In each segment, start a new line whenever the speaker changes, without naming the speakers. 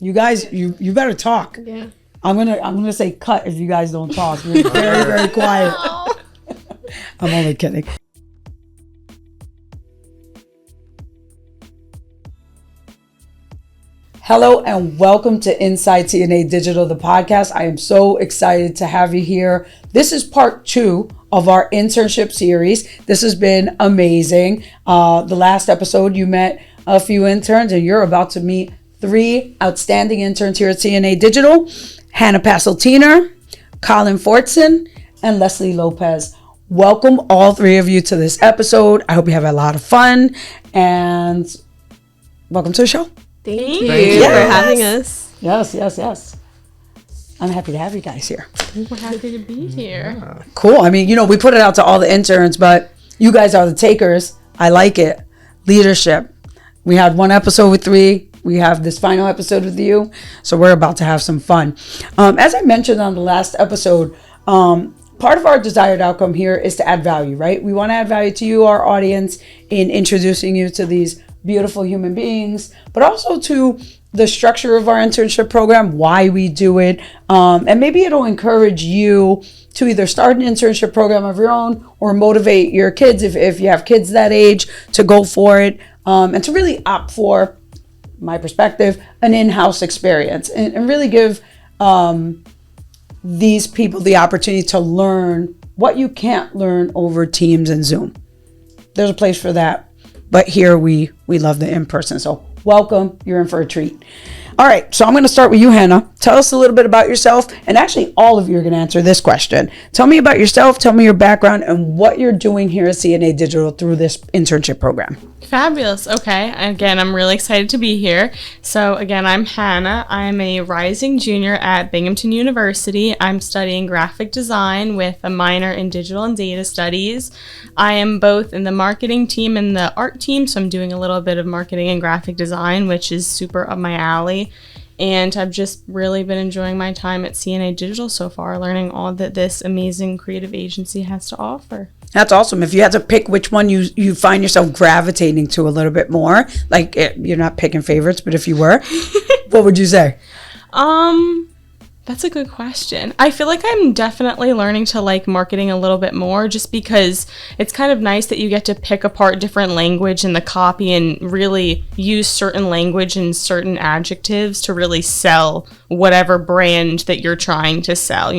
You guys, you better talk.
Yeah.
I'm gonna say cut if you guys don't talk. You're very, very quiet. I'm only kidding. Hello and welcome to Inside C&A Digital, the podcast. I am so excited to have you here. This is part 2 of our internship series. This has been amazing. The last episode, you met a few interns, and you're about to meet 3 outstanding interns here at C&A Digital. Hannah Paseltiner, Colin Fortson, and Lesly Lopez. Welcome all 3 of you to this episode. I hope you have a lot of fun, and welcome to the show.
Thank you
for
having us.
Yes. I'm happy to have you guys here.
We're happy to be here.
Cool. I mean, we put it out to all the interns, but you guys are the takers. I like it. Leadership. We had 1 episode with 3. We have this final episode with you. So we're about to have some fun. As I mentioned on the last episode, part of our desired outcome here is to add value, right? We want to add value to you, our audience, in introducing you to these beautiful human beings, but also to the structure of our internship program, why we do it, and maybe it'll encourage you to either start an internship program of your own or motivate your kids, if you have kids that age, to go for it, and to really opt for, my perspective, an in-house experience, and really give these people the opportunity to learn what you can't learn over Teams and Zoom. There's a place for that. But here we love the in-person. So welcome, you're in for a treat. All right, so I'm going to start with you, Hannah. Tell us a little bit about yourself. And actually, all of you are going to answer this question. Tell me about yourself, tell me your background, and what you're doing here at C&A Digital through this internship program.
Fabulous. Okay. Again, I'm really excited to be here. So again, I'm Hannah. I'm a rising junior at Binghamton University. I'm studying graphic design with a minor in digital and data studies. I am both in the marketing team and the art team. So I'm doing a little bit of marketing and graphic design, which is super up my alley. And I've just really been enjoying my time at C&A Digital so far, learning all that this amazing creative agency has to offer.
That's awesome. If you had to pick which one you find yourself gravitating to a little bit more, like you're not picking favorites, but if you were, what would you say?
That's a good question. I feel like I'm definitely learning to like marketing a little bit more, just because it's kind of nice that you get to pick apart different language in the copy and really use certain language and certain adjectives to really sell whatever brand that you're trying to sell,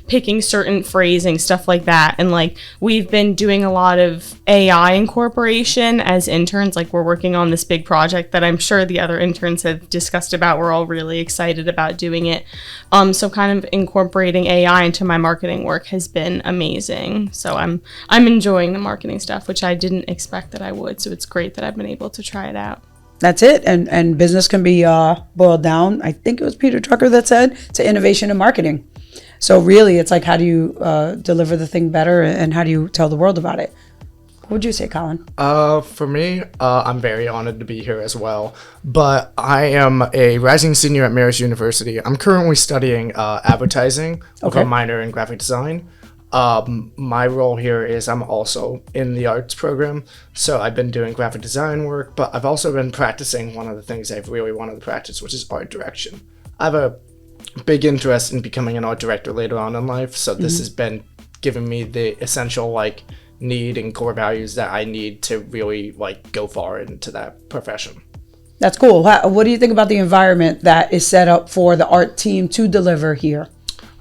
picking certain phrasing, stuff like that. And like we've been doing a lot of AI incorporation as interns. Like we're working on this big project that I'm sure the other interns have discussed about. We're all really excited about doing it. So kind of incorporating AI into my marketing work has been amazing. So I'm enjoying the marketing stuff, which I didn't expect that I would. So it's great that I've been able to try it out.
That's it. And business can be boiled down, I think it was Peter Drucker that said, to innovation and marketing. So really, it's like, how do you deliver the thing better, and how do you tell the world about it? What would you say, Colin?
For me, I'm very honored to be here as well. But I am a rising senior at Marist University. I'm currently studying advertising with a minor in graphic design. My role here is I'm also in the arts program. So I've been doing graphic design work, but I've also been practicing one of the things I've really wanted to practice, which is art direction. I have a big interest in becoming an art director later on in life. So this has been giving me the essential need and core values that I need to really go far into that profession.
That's cool. What do you think about the environment that is set up for the art team to deliver here?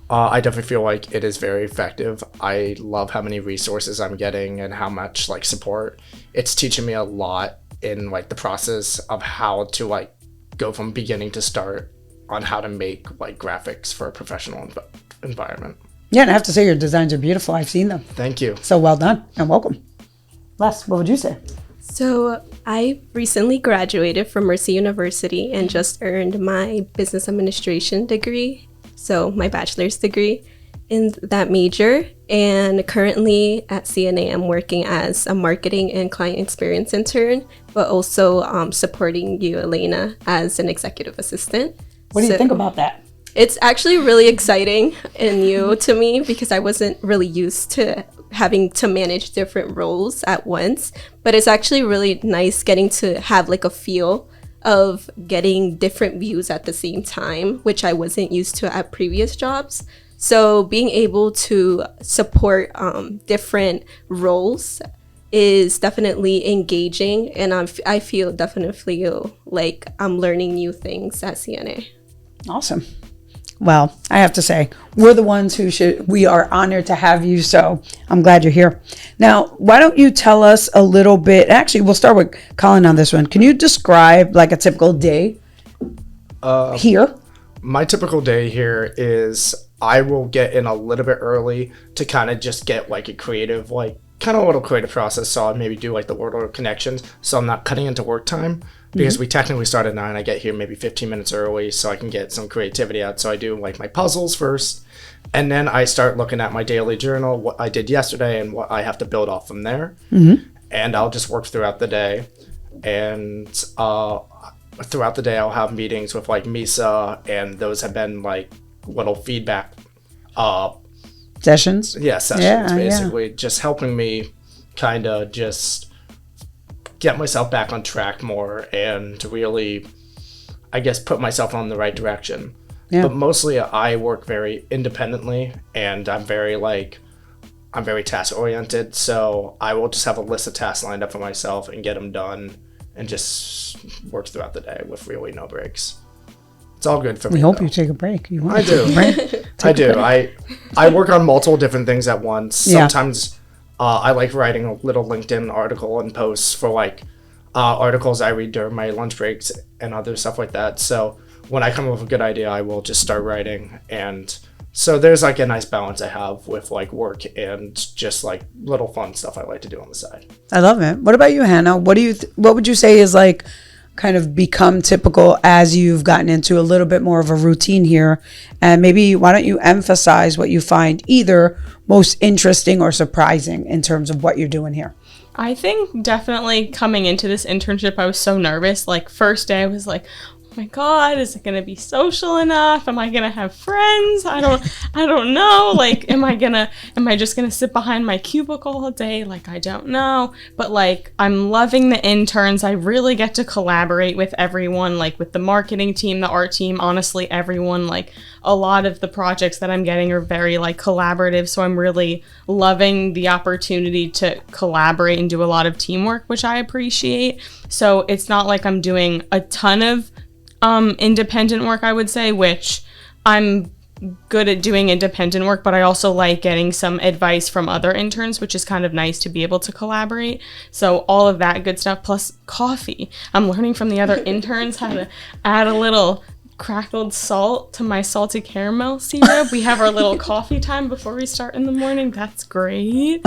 I definitely feel like it is very effective. I love how many resources I'm getting and how much support. It's teaching me a lot in the process of how to go from beginning to start on how to make graphics for a professional environment.
Yeah, and I have to say your designs are beautiful. I've seen them.
Thank you.
So well done and welcome. Les, what would you say?
So I recently graduated from Mercy University and just earned my business administration degree. So my bachelor's degree in that major. And currently at C&A, I'm working as a marketing and client experience intern, but also supporting you, Elena, as an executive assistant.
What do you think about that?
It's actually really exciting and new to me because I wasn't really used to having to manage different roles at once. But it's actually really nice getting to have a feel of getting different views at the same time, which I wasn't used to at previous jobs. So being able to support different roles is definitely engaging, and I feel definitely like I'm learning new things at C&A.
Awesome. Well, I have to say, we're the ones we are honored to have you, so I'm glad you're here. Now, why don't you tell us a little bit, actually, we'll start with Colin on this one. Can you describe like a typical day here?
My typical day here is I will get in a little bit early to kind of just get like a creative, like kind of a little creative process. So I maybe do like the order of connections. So I'm not cutting into work time because we technically start at 9. I get here maybe 15 minutes early so I can get some creativity out. So I do like my puzzles first, and then I start looking at my daily journal, what I did yesterday and what I have to build off from there. And I'll just work throughout the day. And throughout the day, I'll have meetings with like Misa, and those have been like little feedback
sessions.
Yeah, sessions, basically. Just helping me kind of just get myself back on track more and to really, I guess, put myself on the right direction. Yeah. But mostly I work very independently, and I'm very task oriented. So I will just have a list of tasks lined up for myself and get them done and just work throughout the day with really no breaks. It's all good for me.
We hope you take a break.
I do. I work on multiple different things at once. Sometimes I like writing a little LinkedIn article and posts for like articles I read during my lunch breaks and other stuff like that. So when I come up with a good idea, I will just start writing. And so there's like a nice balance I have with like work and just like little fun stuff I like to do on the side.
I love it. What about you, Hannah? What would you say is like kind of become typical as you've gotten into a little bit more of a routine here? And maybe why don't you emphasize what you find either most interesting or surprising in terms of what you're doing here?
I think definitely coming into this internship, I was so nervous. Like first day I was like, oh my God, is it going to be social enough? Am I going to have friends? I don't know. Like, am I just going to sit behind my cubicle all day? Like, I don't know. But like, I'm loving the interns. I really get to collaborate with everyone, like with the marketing team, the art team, honestly, everyone. Like a lot of the projects that I'm getting are very like collaborative. So I'm really loving the opportunity to collaborate and do a lot of teamwork, which I appreciate. So it's not like I'm doing a ton of independent work, I would say, which I'm good at doing independent work, but I also like getting some advice from other interns, which is kind of nice to be able to collaborate. So all of that good stuff, plus coffee. I'm learning from the other interns how to add a little crackled salt to my salted caramel syrup. We have our little coffee time before we start in the morning. That's great.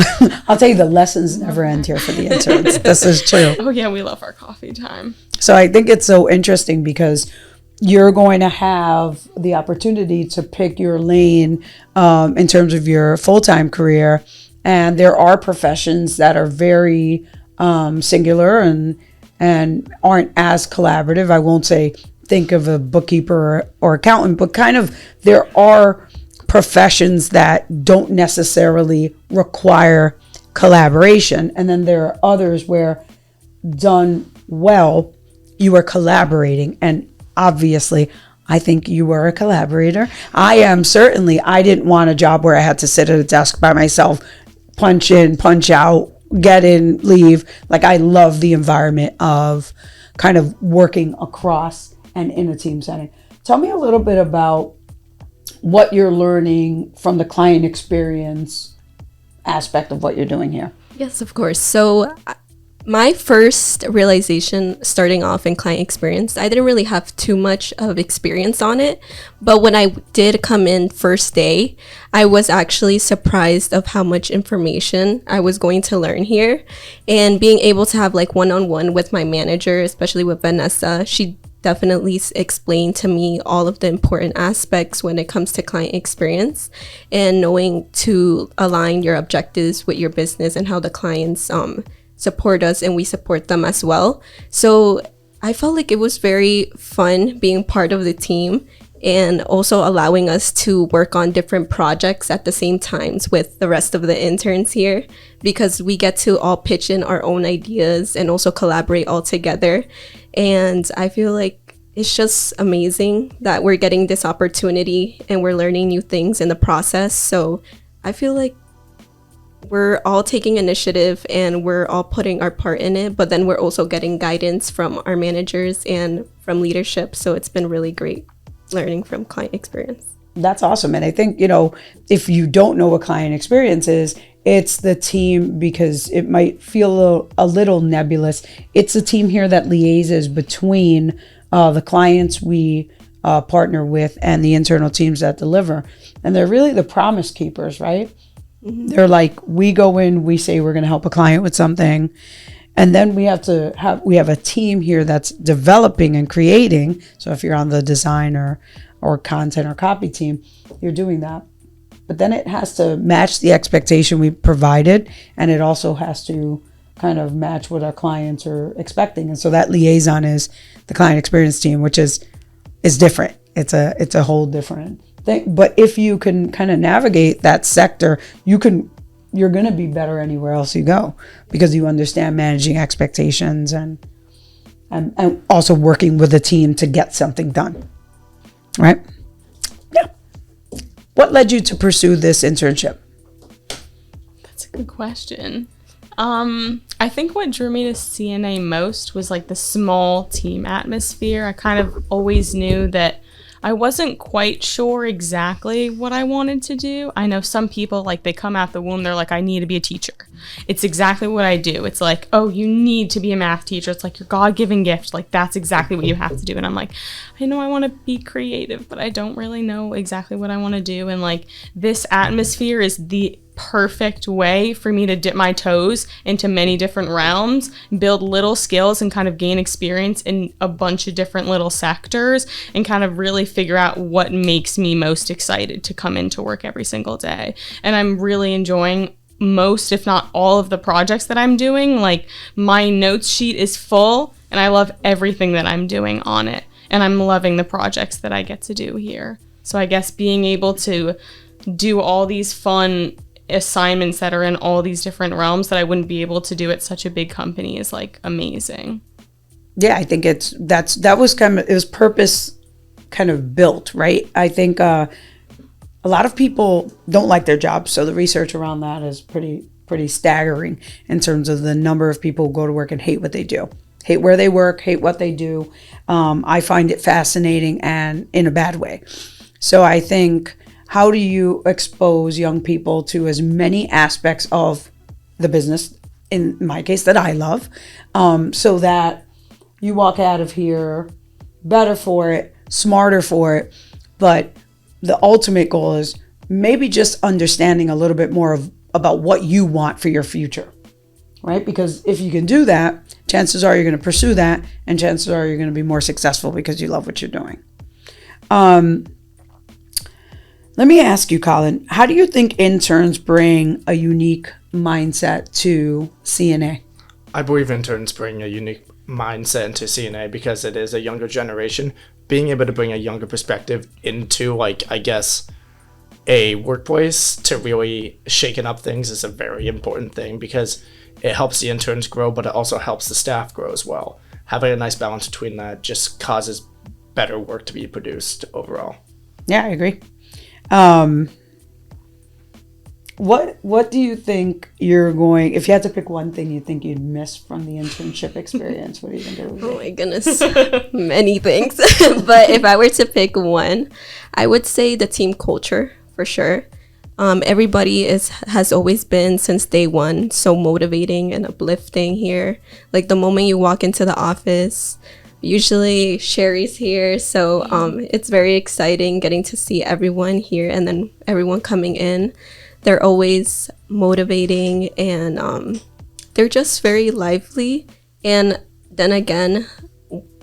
I'll tell you, the lessons never end here for the interns. This is true.
Oh yeah, we love our coffee time.
So I think it's so interesting because you're going to have the opportunity to pick your lane in terms of your full-time career. And there are professions that are very singular and aren't as collaborative. I won't say think of a bookkeeper or accountant, but kind of there are professions that don't necessarily require collaboration. And then there are others where done well, you are collaborating. And obviously, I think you were a collaborator. I am certainly. I didn't want a job where I had to sit at a desk by myself, punch in, punch out, get in, leave. Like, I love the environment of kind of working across and in a team setting. Tell me a little bit about what you're learning from the client experience aspect of what you're doing here.
Yes, of course. So my first realization starting off in client experience, I didn't really have too much of experience on it. But when I did come in first day, I was actually surprised of how much information I was going to learn here. And being able to have like one-on-one with my manager, especially with Vanessa, she definitely explained to me all of the important aspects when it comes to client experience and knowing to align your objectives with your business and how the clients support us and we support them as well. So I felt like it was very fun being part of the team and also allowing us to work on different projects at the same times with the rest of the interns here, because we get to all pitch in our own ideas and also collaborate all together. And I feel like it's just amazing that we're getting this opportunity and we're learning new things in the process. So I feel like we're all taking initiative and we're all putting our part in it, but then we're also getting guidance from our managers and from leadership. So it's been really great learning from client experience.
That's awesome. And I think, if you don't know what client experience is, it's the team, because it might feel a little nebulous. It's a team here that liaises between the clients we partner with and the internal teams that deliver. And they're really the promise keepers, right? Mm-hmm. They're like, we go in, we say we're going to help a client with something. And then we have a team here that's developing and creating. So if you're on the design or content or copy team, you're doing that. But then it has to match the expectation we provided. And it also has to kind of match what our clients are expecting. And so that liaison is the client experience team, which is different. It's a whole different thing. But if you can kind of navigate that sector, you're going to be better anywhere else you go, because you understand managing expectations and also working with a team to get something done. Right? Yeah. What led you to pursue this internship?
That's a good question. I think what drew me to C&A most was like the small team atmosphere. I kind of always knew that I wasn't quite sure exactly what I wanted to do. I know some people, like, they come out the womb, they're like, I need to be a teacher. It's exactly what I do. It's like, oh, you need to be a math teacher. It's like your God-given gift. Like, that's exactly what you have to do. And I'm like, I know I want to be creative, but I don't really know exactly what I want to do. And like, this atmosphere is the perfect way for me to dip my toes into many different realms, build little skills, and kind of gain experience in a bunch of different little sectors, and kind of really figure out what makes me most excited to come into work every single day. And I'm really enjoying most, if not all, of the projects that I'm doing. Like, my notes sheet is full and I love everything that I'm doing on it, and I'm loving the projects that I get to do here. So I guess being able to do all these fun assignments that are in all these different realms that I wouldn't be able to do at such a big company is like amazing.
Yeah, I think it was purpose kind of built, right? I think a lot of people don't like their jobs, so the research around that is pretty staggering in terms of the number of people who go to work and hate what they do, hate where they work, hate what they do. I find it fascinating, and in a bad way. So I think, how do you expose young people to as many aspects of the business, in my case, that I love, so that you walk out of here better for it, smarter for it, but the ultimate goal is maybe just understanding a little bit more about what you want for your future, right? Because if you can do that, chances are you're going to pursue that, and chances are you're going to be more successful because you love what you're doing. Let me ask you, Colin, how do you think interns bring a unique mindset to C&A?
I believe interns bring a unique mindset into C&A because it is a younger generation. Being able to bring a younger perspective into, like, I guess, a workplace to really shaking up things is a very important thing, because it helps the interns grow, but it also helps the staff grow as well. Having a nice balance between that just causes better work to be produced overall.
Yeah, I agree. What do you think if you had to pick one thing you think you'd miss from the internship experience, what do you think it would be?
Oh my goodness, many things. But if I were to pick one, I would say the team culture, for sure. Everybody has always been, since day one, so motivating and uplifting here. Like, the moment you walk into the office, usually Sherry's here, so it's very exciting getting to see everyone here, and then everyone coming in. They're always motivating, and they're just very lively. And then again,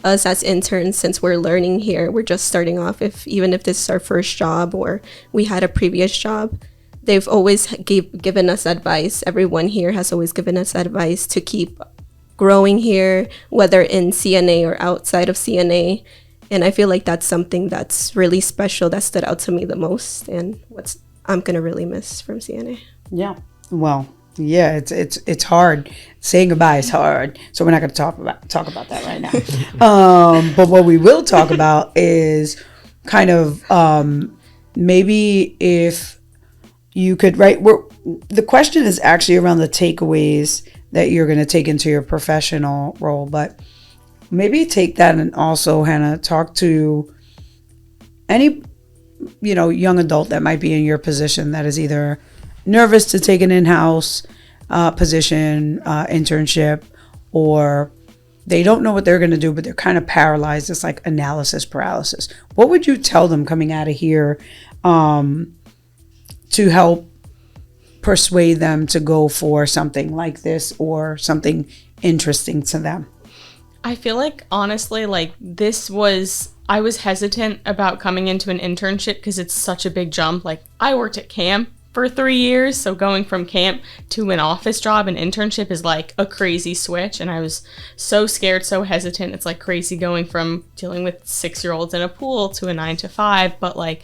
us as interns, since we're learning here, we're just starting off, even if this is our first job or we had a previous job, they've always given us advice. Everyone here has always given us advice to keep growing here, whether in C&A or outside of C&A. And I feel like that's something that's really special that stood out to me the most, and what I'm going to really miss from C&A.
Yeah. Well, yeah, it's hard. Saying goodbye is hard. So we're not going to talk about that right now. But what we will talk about is kind of maybe if you could the question is actually around the takeaways that you're going to take into your professional role, but maybe take that and also, Hannah, talk to any, young adult that might be in your position that is either nervous to take an in-house position, internship, or they don't know what they're going to do, but they're kind of paralyzed. It's like analysis paralysis. What would you tell them coming out of here to help persuade them to go for something like this or something interesting to them?
I feel like, honestly, I was hesitant about coming into an internship because it's such a big jump. Like, I worked at camp for 3 years, so going from camp to an office job, an internship is like a crazy switch, and I was so scared, so hesitant. It's like crazy going from dealing with 6-year-olds in a pool to a 9 to 5, but like,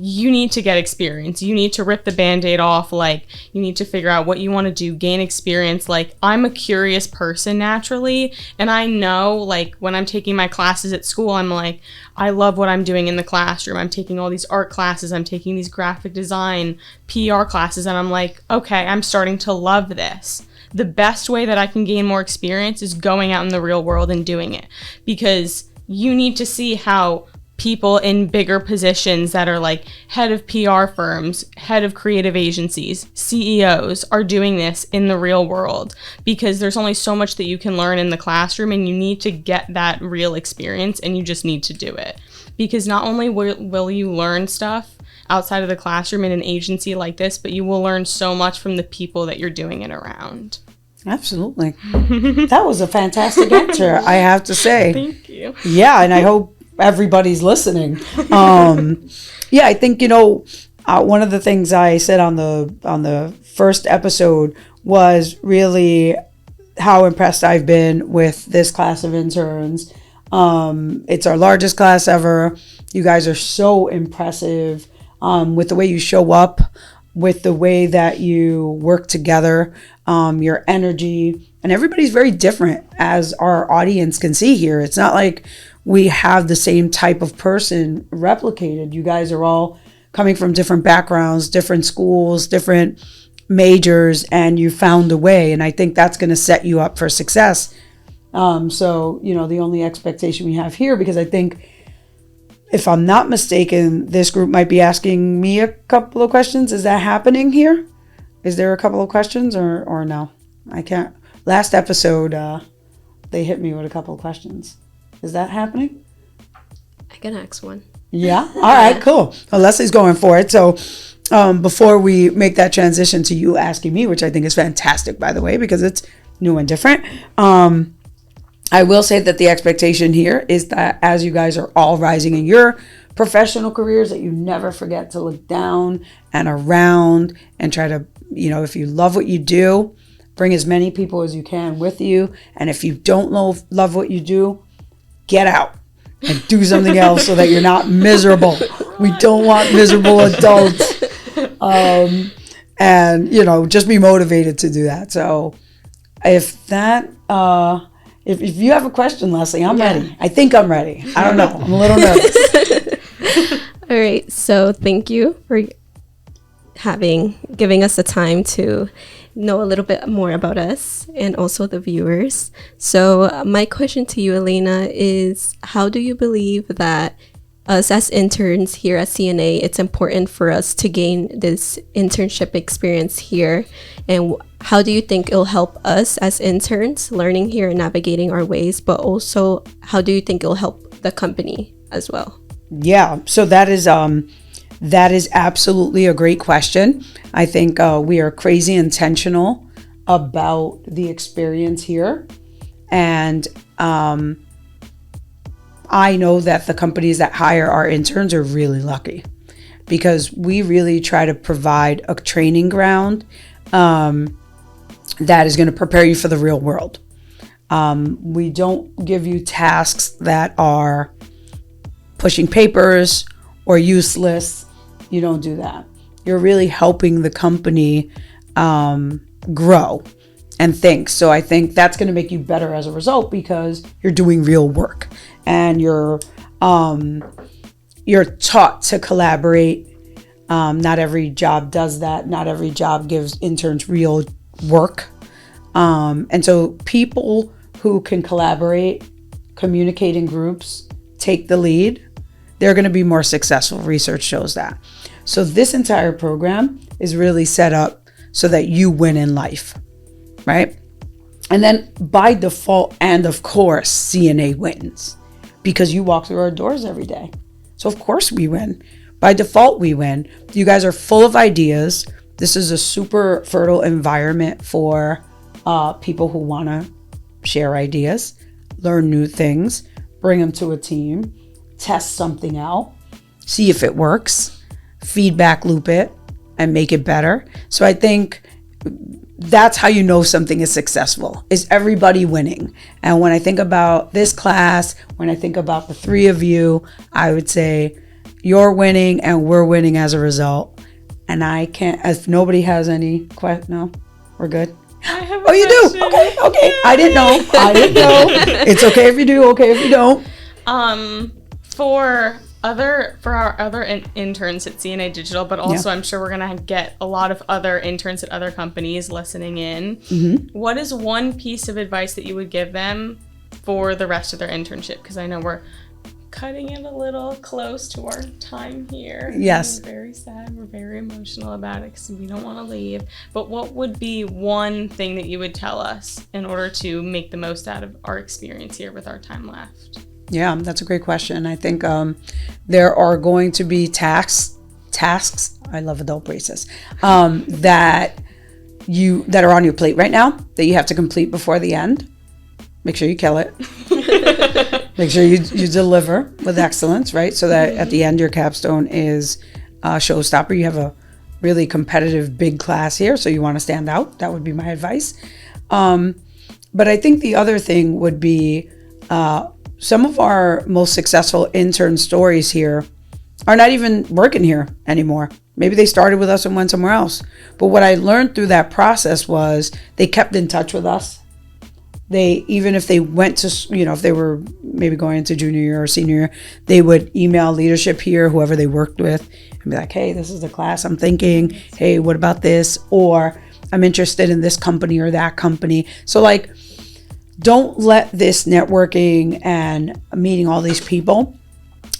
you need to get experience. You need to rip the Band-Aid off. Like, you need to figure out what you want to do, gain experience. Like, I'm a curious person naturally, and I know, like, when I'm taking my classes at school, I'm like, I love what I'm doing in the classroom. I'm taking all these art classes. I'm taking these graphic design, PR classes, and I'm like, okay, I'm starting to love this. The best way that I can gain more experience is going out in the real world and doing it, because you need to see how people in bigger positions that are like head of PR firms, head of creative agencies, CEOs are doing this in the real world, because there's only so much that you can learn in the classroom, and you need to get that real experience, and you just need to do it. Because not only will you learn stuff outside of the classroom in an agency like this, but you will learn so much from the people that you're doing it around.
Absolutely. That was a fantastic answer, I have to say.
Thank you.
Yeah, and I hope everybody's listening. Yeah, I think, one of the things I said on the first episode was really how impressed I've been with this class of interns. It's our largest class ever. You guys are so impressive with the way you show up, with the way that you work together, your energy, and everybody's very different, as our audience can see here. It's not like we have the same type of person replicated. You guys are all coming from different backgrounds, different schools, different majors, and you found a way. And I think that's going to set you up for success. So, the only expectation we have here, because I think, if I'm not mistaken, this group might be asking me a couple of questions. Is that happening here? Is there a couple of questions or no? I can't. Last episode, they hit me with a couple of questions. Is that happening?
I can ask one.
Yeah? All right, cool. Well, Leslie's going for it. So before we make that transition to you asking me, which I think is fantastic, by the way, because it's new and different, I will say that the expectation here is that as you guys are all rising in your professional careers, that you never forget to look down and around and try to, if you love what you do, bring as many people as you can with you. And if you don't love what you do, get out and do something else so that you're not miserable. We don't want miserable adults. And, just be motivated to do that. So if that... If you have a question, Leslie, I'm ready. I think I'm ready. I don't know. I'm a little nervous.
All right. So thank you for giving us the time to know a little bit more about us and also the viewers. So my question to you, Elena, is how do you believe that us as interns here at C&A, it's important for us to gain this internship experience here? And how do you think it'll help us as interns learning here and navigating our ways, but also how do you think it'll help the company as well?
Yeah, so that is absolutely a great question. I think we are crazy intentional about the experience here. And I know that the companies that hire our interns are really lucky, because we really try to provide a training ground that is going to prepare you for the real world. We don't give you tasks that are pushing papers or useless. You don't do that. You're really helping the company grow and think. So I think that's going to make you better as a result because you're doing real work and you're taught to collaborate. Not every job does that. Not every job gives interns real work. And so people who can collaborate, communicate in groups, take the lead, they're going to be more successful. Research shows that. So this entire program is really set up so that you win in life, right? And then by default, and of course, C&A wins because you walk through our doors every day. So of course we win. By default, we win. You guys are full of ideas. This is a super fertile environment for people who want to share ideas, learn new things, bring them to a team, test something out, see if it works, feedback loop it, and make it better. So I think that's how you know something is successful, is everybody winning. And when I think about this class, when I think about the three of you, I would say you're winning and we're winning as a result. And I can't, if nobody has any questions, no, we're good.
I have a
Oh, you
question.
do? Okay. Yeah. I didn't know. It's okay if you do, okay if you don't.
For our other interns at C&A Digital, but also I'm sure we're gonna get a lot of other interns at other companies listening in. Mm-hmm. What is one piece of advice that you would give them for the rest of their internship? Because I know we're cutting it a little close to our time here.
Yes.
We're very sad. We're very emotional about it because we don't want to leave. But what would be one thing that you would tell us in order to make the most out of our experience here with our time left?
Yeah, that's a great question. I think there are going to be tasks. I love adult braces that are on your plate right now that you have to complete before the end. Make sure you kill it. Make sure you deliver with excellence, right? So that at the end your capstone is a showstopper. You have a really competitive big class here, so you want to stand out. That would be my advice. But I think the other thing would be some of our most successful intern stories here are not even working here anymore. Maybe they started with us and went somewhere else. But what I learned through that process was they kept in touch with us. Even if they went to, if they were maybe going into junior year or senior year, they would email leadership here, whoever they worked with, and be like, hey, this is the class I'm thinking. Hey, what about this? Or I'm interested in this company or that company. So don't let this networking and meeting all these people,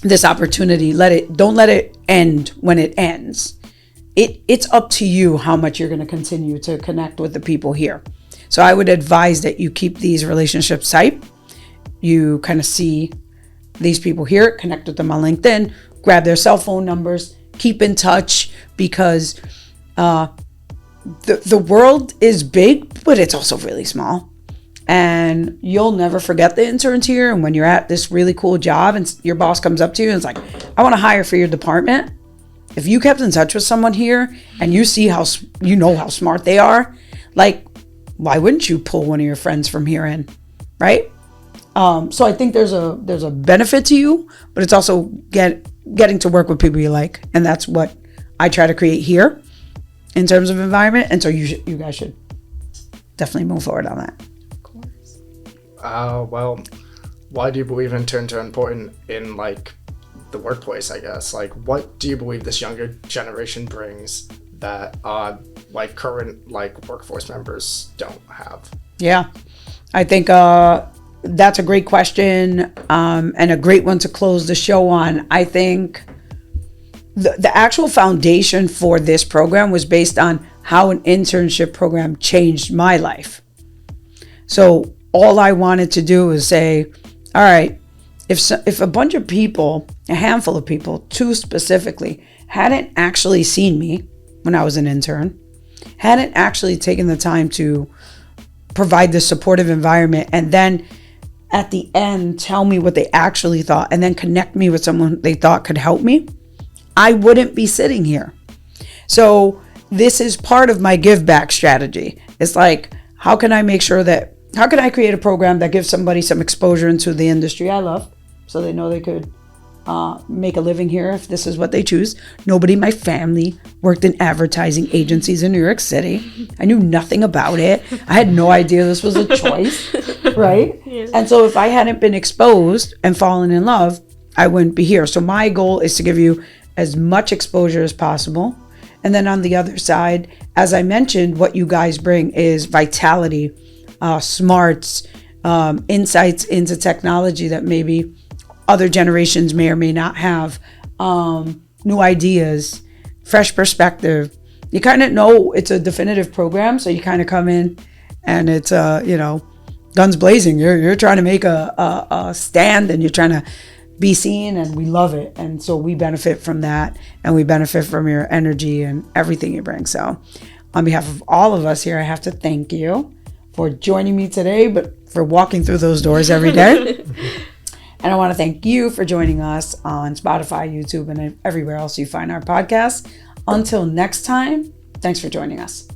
this opportunity, don't let it end when it ends. It's up to you how much you're going to continue to connect with the people here. So I would advise that you keep these relationships tight. You kind of see these people here, connect with them on LinkedIn, grab their cell phone numbers, keep in touch because the world is big, but it's also really small. And you'll never forget the interns here. And when you're at this really cool job and your boss comes up to you and it's like, I want to hire for your department. If you kept in touch with someone here and you see how smart they are, why wouldn't you pull one of your friends from here in, right? So I think there's a benefit to you, but it's also getting to work with people you like. And that's what I try to create here in terms of environment. And so you guys should definitely move forward on that.
Well, why do you believe interns are important in the workplace, I guess? What do you believe this younger generation brings that current workforce members don't have?
Yeah, I think that's a great question and a great one to close the show on. I think the actual foundation for this program was based on how an internship program changed my life. So all I wanted to do was say, all right, if a bunch of people, a handful of people, two specifically, hadn't actually seen me when I was an intern, hadn't actually taken the time to provide this supportive environment, and then at the end tell me what they actually thought, and then connect me with someone they thought could help me, I wouldn't be sitting here. So this is part of my give back strategy. It's how can I create a program that gives somebody some exposure into the industry I love so they know they could make a living here if this is what they choose. Nobody in my family worked in advertising agencies in New York City. I knew nothing about it. I had no idea this was a choice, right? Yes. And so if I hadn't been exposed and fallen in love, I wouldn't be here. So my goal is to give you as much exposure as possible. And then on the other side, as I mentioned, what you guys bring is vitality, smarts, insights into technology that maybe other generations may or may not have, new ideas, fresh perspective. You kind of know it's a definitive program, so you kind of come in and it's guns blazing. You're trying to make a stand, and you're trying to be seen, and we love it. And so we benefit from that, and we benefit from your energy and everything you bring. So on behalf of all of us here, I have to thank you for joining me today, but for walking through those doors every day. And I want to thank you for joining us on Spotify, YouTube, and everywhere else you find our podcast. Until next time, thanks for joining us.